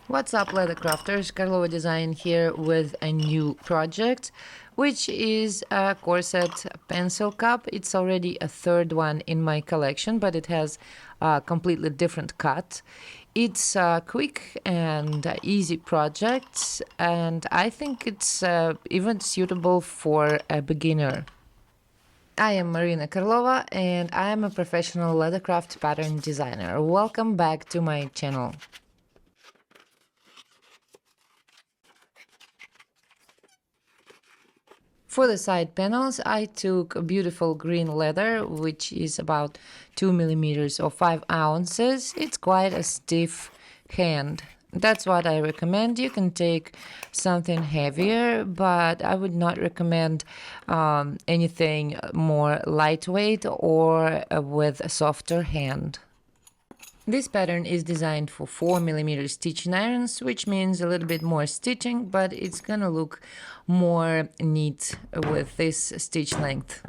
What's up, leather crafters? Karlova Design here with a new project, which is a corset pencil cup. It's already a third one in my collection, but it has a completely different cut. It's a quick and easy project, and I think it's even suitable for a beginner. I am Marina Karlova, and I am a professional leathercraft pattern designer. Welcome back to my channel. For the side panels, I took a beautiful green leather, which is about 2 millimeters or 5 ounces. It's quite a stiff hand. That's what I recommend. You can take something heavier, but I would not recommend anything more lightweight or with a softer hand. This pattern is designed for 4mm stitching irons, which means a little bit more stitching, but it's gonna look more neat with this stitch length.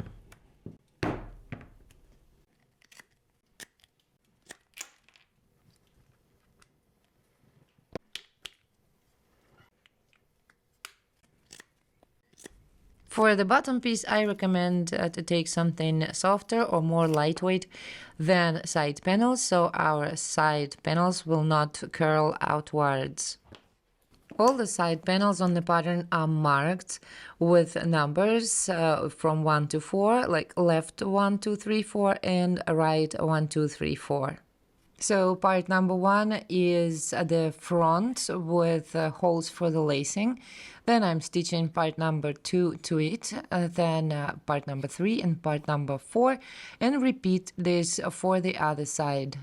For the bottom piece, I recommend to take something softer or more lightweight than side panels, so our side panels will not curl outwards. All the side panels on the pattern are marked with numbers from 1 to 4, like left 1, 2, 3, 4, and right 1, 2, 3, 4. So part number 1 is the front with holes for the lacing. Then I'm stitching part number 2 to it, then part number 3 and part number 4, and repeat this for the other side.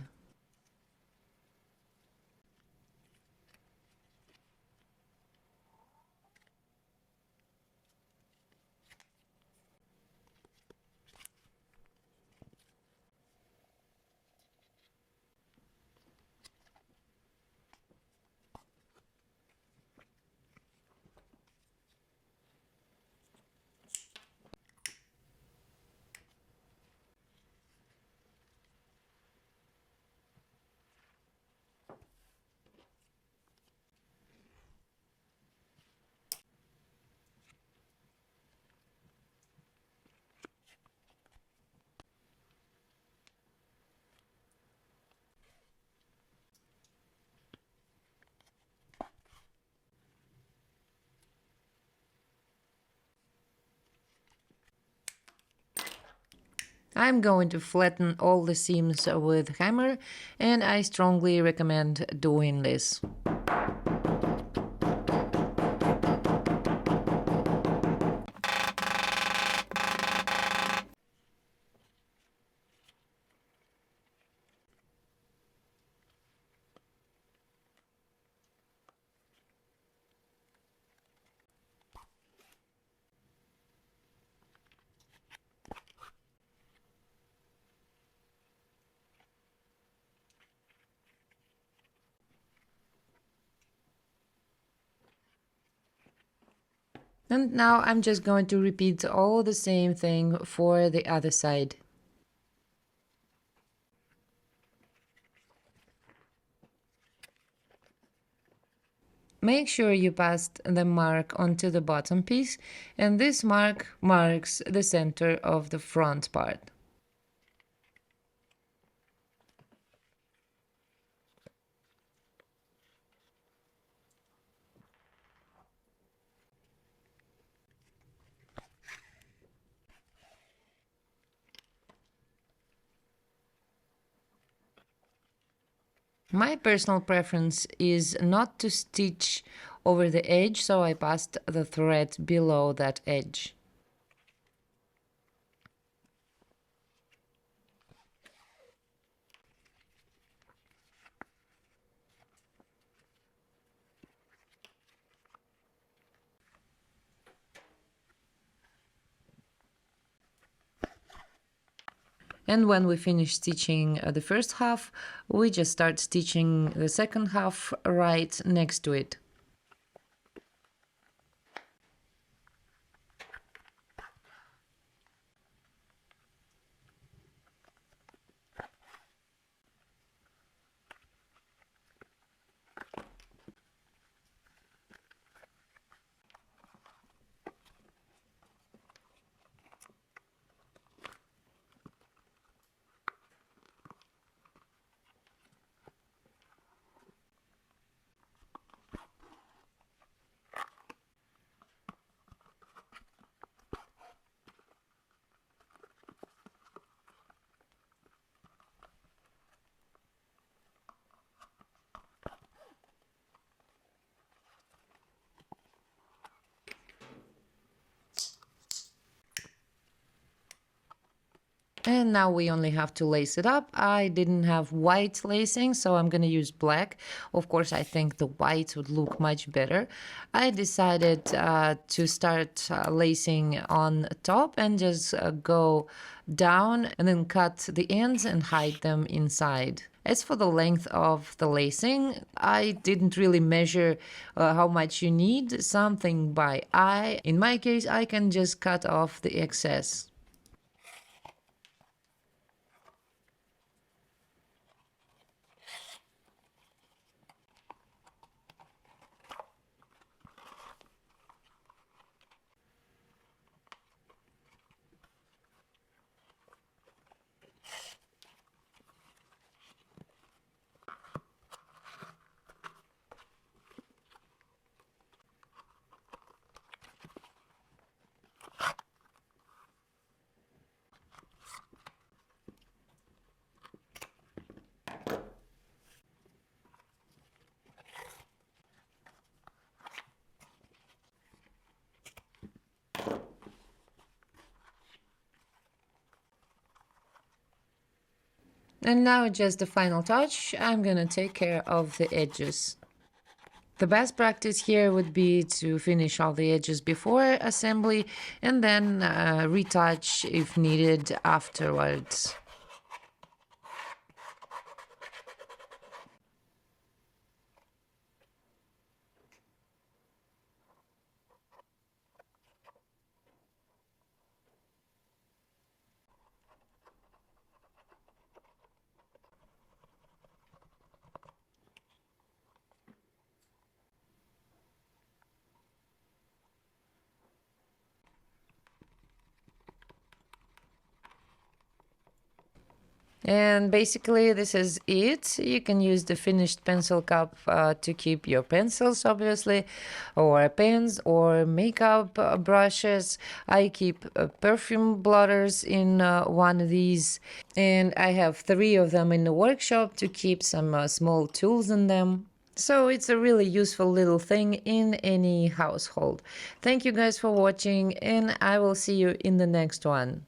I'm going to flatten all the seams with hammer, and I strongly recommend doing this. And now I'm just going to repeat all the same thing for the other side. Make sure you passed the mark onto the bottom piece, and this mark marks the center of the front part. My personal preference is not to stitch over the edge, so I passed the thread below that edge. And when we finish stitching the first half, we just start stitching the second half right next to it. And now we only have to lace it up. I didn't have white lacing, so I'm gonna use black. Of course, I think the white would look much better. I decided to start lacing on top and just go down and then cut the ends and hide them inside. As for the length of the lacing, I didn't really measure how much you need, something by eye. In my case, I can just cut off the excess. And now just the final touch, I'm gonna take care of the edges. The best practice here would be to finish all the edges before assembly and then retouch if needed afterwards. And basically this is it. You can use the finished pencil cup to keep your pencils, obviously, or pens or makeup brushes. I keep perfume blotters in one of these, and I have 3 of them in the workshop to keep some small tools in them. So it's a really useful little thing in any household. Thank you guys for watching, and I will see you in the next one.